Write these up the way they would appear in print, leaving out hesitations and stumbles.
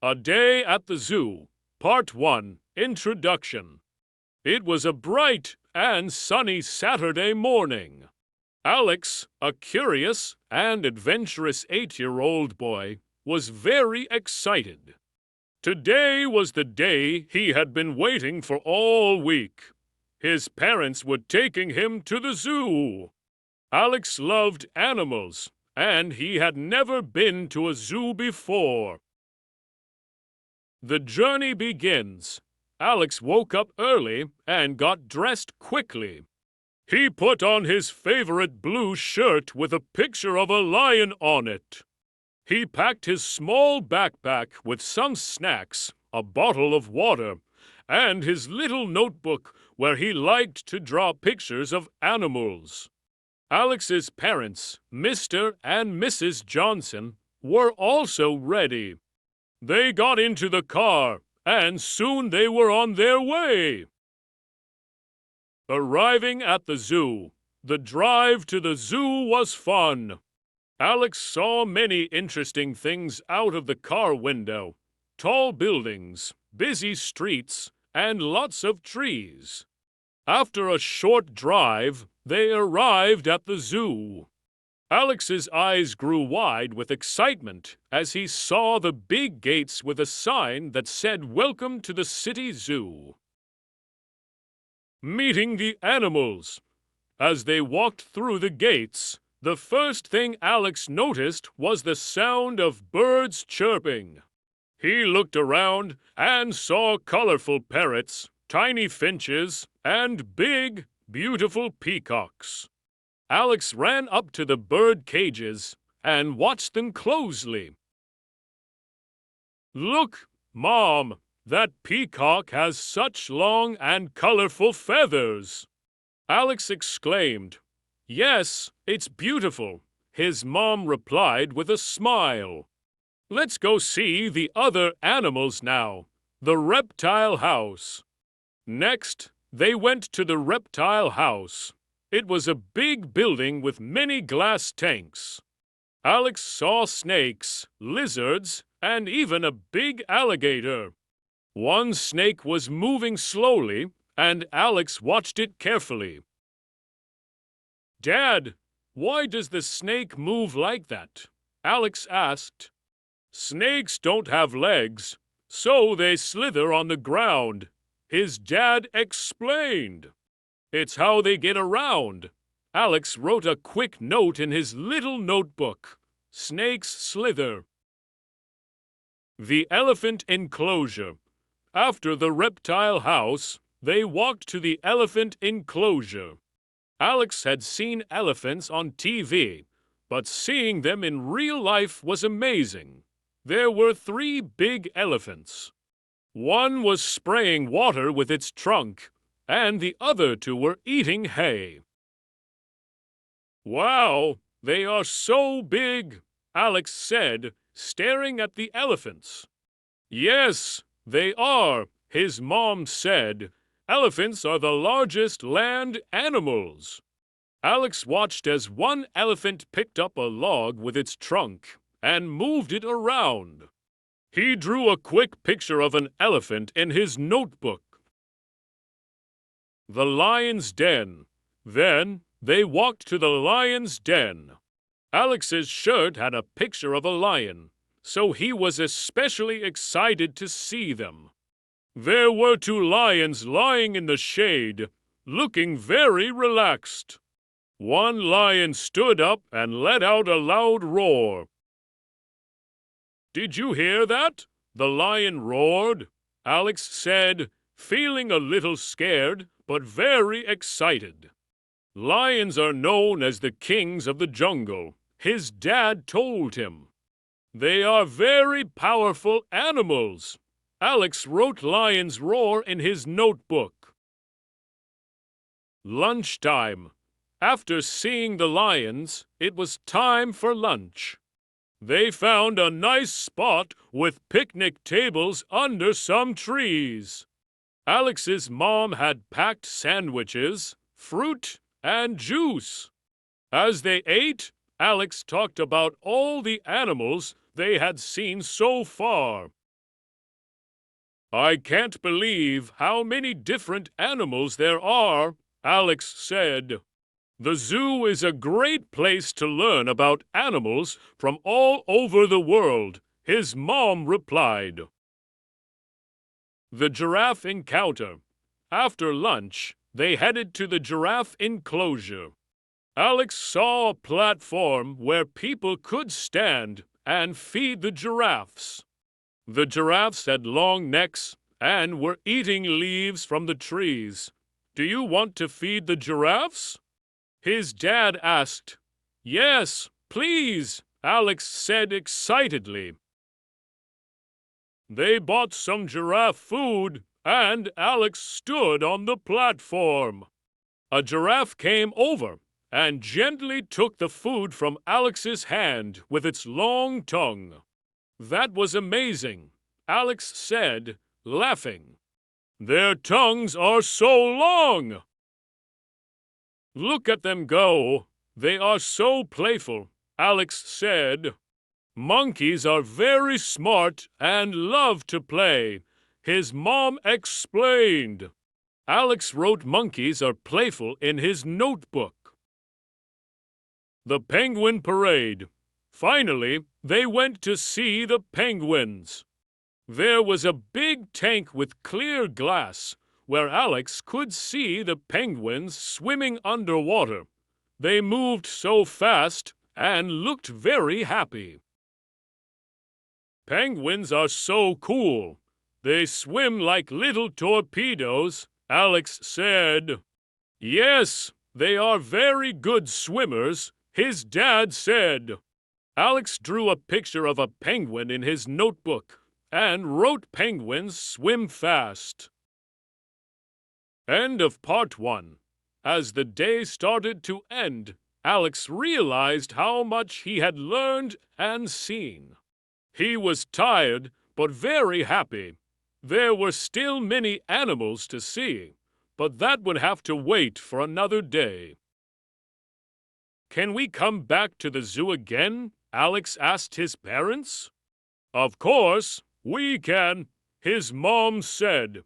A Day at the Zoo, Part 1, Introduction. It was a bright and sunny Saturday morning. Alex, a curious and adventurous 8-year-old boy, was very excited. Today was the day he had been waiting for all week. His parents were taking him to the zoo. Alex loved animals, and he had never been to a zoo before. The journey begins. Alex woke up early and got dressed quickly. He put on his favorite blue shirt with a picture of a lion on it. He packed his small backpack with some snacks, a bottle of water, and his little notebook where he liked to draw pictures of animals. Alex's parents, Mr. and Mrs. Johnson, were also ready. They got into the car, and soon they were on their way. Arriving at the zoo, the drive to the zoo was fun. Alex saw many interesting things out of the car window: tall buildings, busy streets, and lots of trees. After a short drive, they arrived at the zoo. Alex's eyes grew wide with excitement as he saw the big gates with a sign that said "Welcome to the City Zoo." Meeting the animals. As they walked through the gates, the first thing Alex noticed was the sound of birds chirping. He looked around and saw colorful parrots, tiny finches, and big, beautiful peacocks. Alex ran up to the bird cages and watched them closely. "Look, Mom, that peacock has such long and colorful feathers!" Alex exclaimed. "Yes, it's beautiful," his mom replied with a smile. "Let's go see the other animals now, the reptile house." Next, they went to the reptile house. It was a big building with many glass tanks. Alex saw snakes, lizards, and even a big alligator. One snake was moving slowly, and Alex watched it carefully. "Dad, why does the snake move like that?" Alex asked. "Snakes don't have legs, so they slither on the ground," his dad explained. "It's how they get around." Alex wrote a quick note in his little notebook: "Snakes slither." The elephant enclosure. After the reptile house, they walked to the elephant enclosure. Alex had seen elephants on TV, but seeing them in real life was amazing. There were 3 big elephants. One was spraying water with its trunk, and the other 2 were eating hay. "Wow, they are so big," Alex said, staring at the elephants. "Yes, they are," his mom said. "Elephants are the largest land animals." Alex watched as one elephant picked up a log with its trunk and moved it around. He drew a quick picture of an elephant in his notebook. The lion's den. Then they walked to the lion's den. Alex's shirt had a picture of a lion, so he was especially excited to see them. There were 2 lions lying in the shade, looking very relaxed. One lion stood up and let out a loud roar. "Did you hear that?" the lion roared. Alex said, feeling a little scared but very excited. "Lions are known as the kings of the jungle," his dad told him. "They are very powerful animals." Alex wrote lion's roar in his notebook. Lunchtime. After seeing the lions, it was time for lunch. They found a nice spot with picnic tables under some trees. Alex's mom had packed sandwiches, fruit, and juice. As they ate, Alex talked about all the animals they had seen so far. I can't believe how many different animals there are, Alex said. The zoo is a great place to learn about animals from all over the world, his mom replied. The giraffe encounter. After lunch, they headed to the giraffe enclosure. Alex saw a platform where people could stand and feed the giraffes. The giraffes had long necks and were eating leaves from the trees. Do you want to feed the giraffes? His dad asked. Yes, please, Alex said excitedly. They bought some giraffe food, and Alex stood on the platform. A giraffe came over and gently took the food from Alex's hand with its long tongue. That was amazing, Alex said, laughing. Their tongues are so long. Look at them go. They are so playful, Alex said. Monkeys are very smart and love to play, his mom explained. Alex wrote monkeys are playful in his notebook. The penguin parade. Finally, they went to see the penguins. There was a big tank with clear glass where Alex could see the penguins swimming underwater. They moved so fast and looked very happy. Penguins are so cool. They swim like little torpedoes, Alex said. Yes, they are very good swimmers, his dad said. Alex drew a picture of a penguin in his notebook and wrote penguins swim fast. End of part 1. As the day started to end, Alex realized how much he had learned and seen. He was tired, but very happy. There were still many animals to see, but that would have to wait for another day. Can we come back to the zoo again? Alex asked his parents. Of course, we can, his mom said.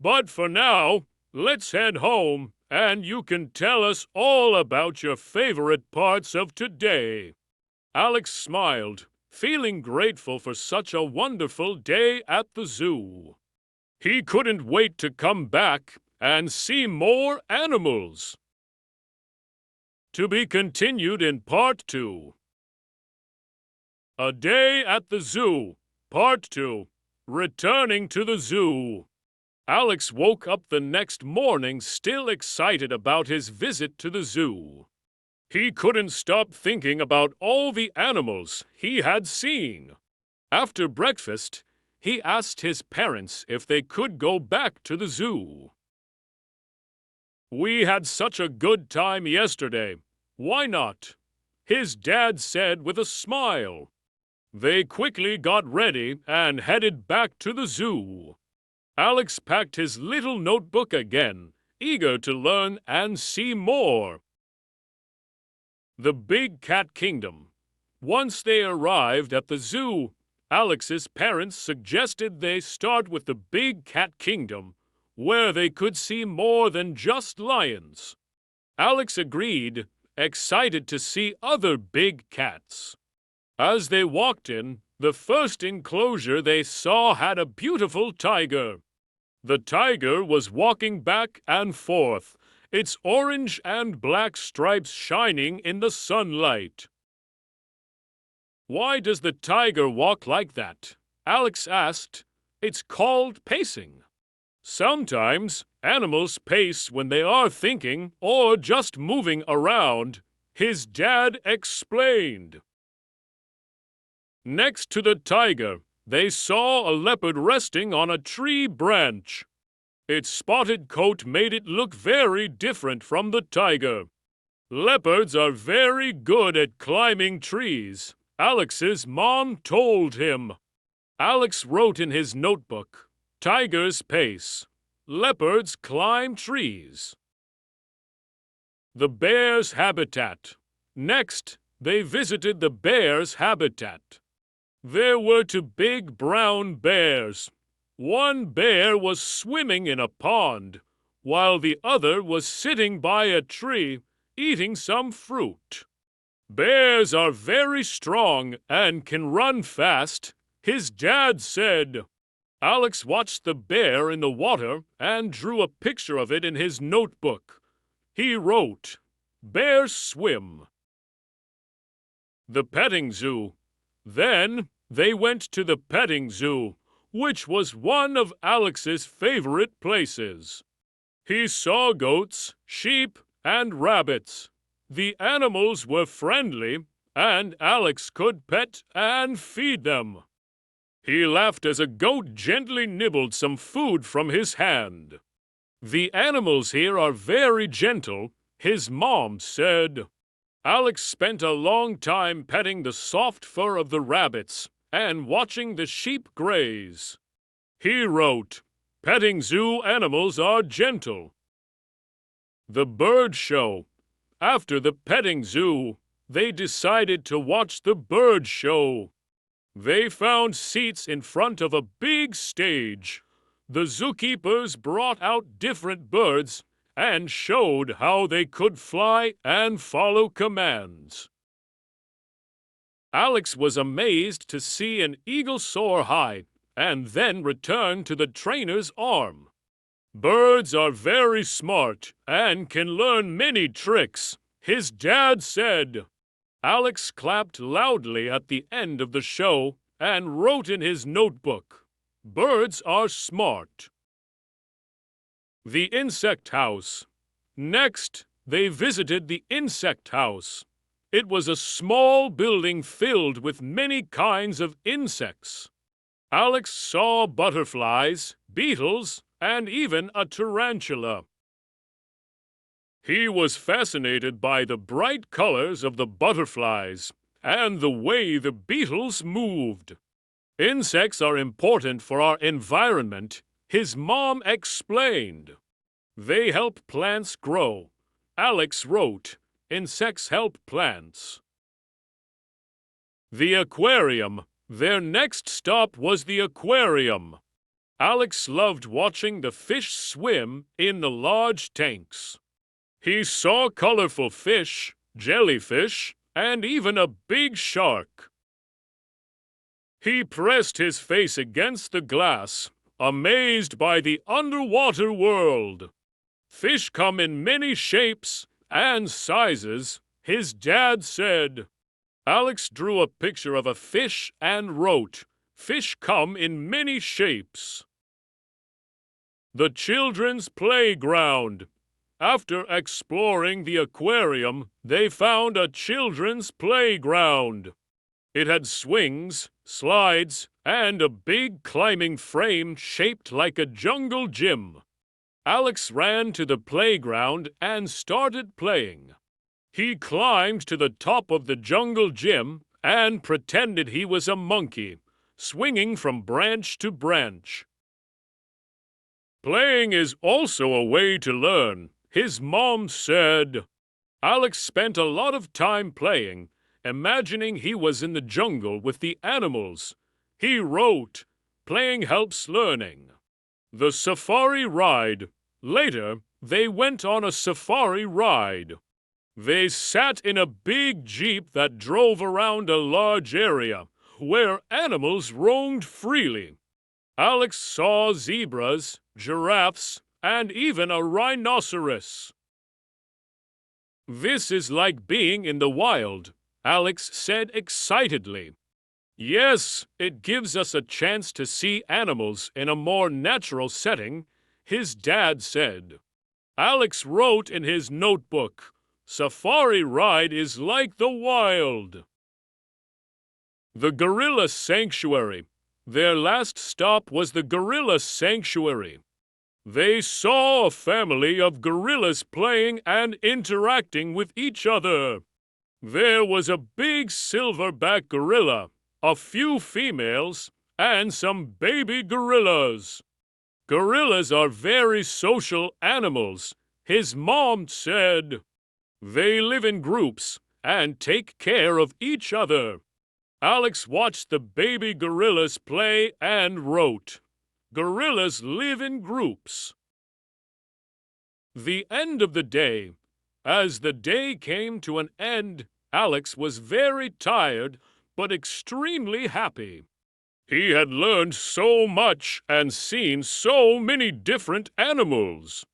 But for now, let's head home, and you can tell us all about your favorite parts of today. Alex smiled, feeling grateful for such a wonderful day at the zoo. He couldn't wait to come back and see more animals. To be continued in Part 2. A Day at the Zoo, Part 2. Returning to the zoo. Alex woke up the next morning still excited about his visit to the zoo. He couldn't stop thinking about all the animals he had seen. After breakfast, he asked his parents if they could go back to the zoo. We had such a good time yesterday. Why not? His dad said with a smile. They quickly got ready and headed back to the zoo. Alex packed his little notebook again, eager to learn and see more. The Big Cat Kingdom. Once they arrived at the zoo, Alex's parents suggested they start with the Big Cat Kingdom, where they could see more than just lions. Alex agreed, excited to see other big cats. As they walked in, the first enclosure they saw had a beautiful tiger. The tiger was walking back and forth, its orange and black stripes shining in the sunlight. Why does the tiger walk like that? Alex asked. It's called pacing. Sometimes animals pace when they are thinking or just moving around, his dad explained. Next to the tiger, they saw a leopard resting on a tree branch. Its spotted coat made it look very different from the tiger. Leopards are very good at climbing trees, Alex's mom told him. Alex wrote in his notebook, Tigers pace. Leopards climb trees. The bear's habitat. Next, they visited the bear's habitat. There were two big brown bears. One bear was swimming in a pond, while the other was sitting by a tree eating some fruit. Bears are very strong and can run fast, his dad said. Alex watched the bear in the water and drew a picture of it in his notebook. He wrote, "Bears swim." The petting zoo. Then they went to the petting zoo, which was one of Alex's favorite places. He saw goats, sheep, and rabbits. The animals were friendly, and Alex could pet and feed them. He laughed as a goat gently nibbled some food from his hand. "The animals here are very gentle," his mom said. Alex spent a long time petting the soft fur of the rabbits and watching the sheep graze. He wrote, "Petting zoo animals are gentle." The bird show. After the petting zoo, they decided to watch the bird show. They found seats in front of a big stage. The zookeepers brought out different birds and showed how they could fly and follow commands. Alex was amazed to see an eagle soar high and then return to the trainer's arm. Birds are very smart and can learn many tricks, his dad said. Alex clapped loudly at the end of the show and wrote in his notebook, "Birds are smart." The insect house. Next, they visited the insect house. It was a small building filled with many kinds of insects. Alex saw butterflies, beetles, and even a tarantula. He was fascinated by the bright colors of the butterflies and the way the beetles moved. Insects are important for our environment, his mom explained. They help plants grow. Alex wrote, "Insects help plants." The aquarium. Their next stop was the aquarium. Alex loved watching the fish swim in the large tanks. He saw colorful fish, jellyfish, and even a big shark. He pressed his face against the glass, amazed by the underwater world. Fish come in many shapes and sizes, his dad said. Alex drew a picture of a fish and wrote, "Fish come in many shapes." The children's playground. After exploring the aquarium, they found a children's playground. It had swings, slides, and a big climbing frame shaped like a jungle gym. Alex ran to the playground and started playing. He climbed to the top of the jungle gym and pretended he was a monkey, swinging from branch to branch. Playing is also a way to learn, his mom said. Alex spent a lot of time playing, imagining he was in the jungle with the animals. He wrote, "Playing helps learning." The safari ride. Later, they went on a safari ride. They sat in a big jeep that drove around a large area, where animals roamed freely. Alex saw zebras, giraffes, and even a rhinoceros. "This is like being in the wild," Alex said excitedly. "Yes, it gives us a chance to see animals in a more natural setting," his dad said. Alex wrote in his notebook, "Safari ride is like the wild." The Gorilla Sanctuary. Their last stop was the Gorilla Sanctuary. They saw a family of gorillas playing and interacting with each other. There was a big silverback gorilla, a few females, and some baby gorillas. Gorillas are very social animals, his mom said. They live in groups and take care of each other. Alex watched the baby gorillas play and wrote, Gorillas live in groups. The end of the day. As the day came to an end, Alex was very tired but extremely happy. He had learned so much and seen so many different animals.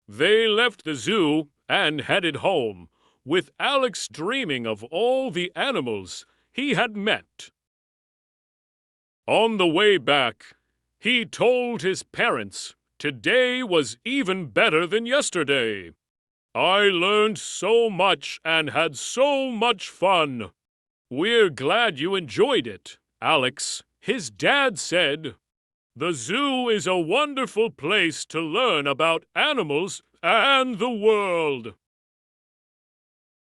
They left the zoo and headed home, with Alex dreaming of all the animals he had met. On the way back, he told his parents today was even better than yesterday. I learned so much and had so much fun. We're glad you enjoyed it, Alex. His dad said, "The zoo is a wonderful place to learn about animals and the world."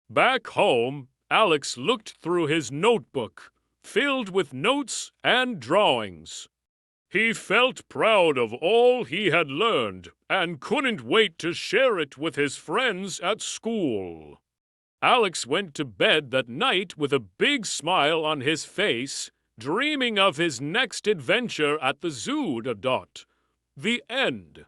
Back home, Alex looked through his notebook, filled with notes and drawings. He felt proud of all he had learned and couldn't wait to share it with his friends at school. Alex went to bed that night with a big smile on his face, dreaming of his next adventure at the zoo. The end.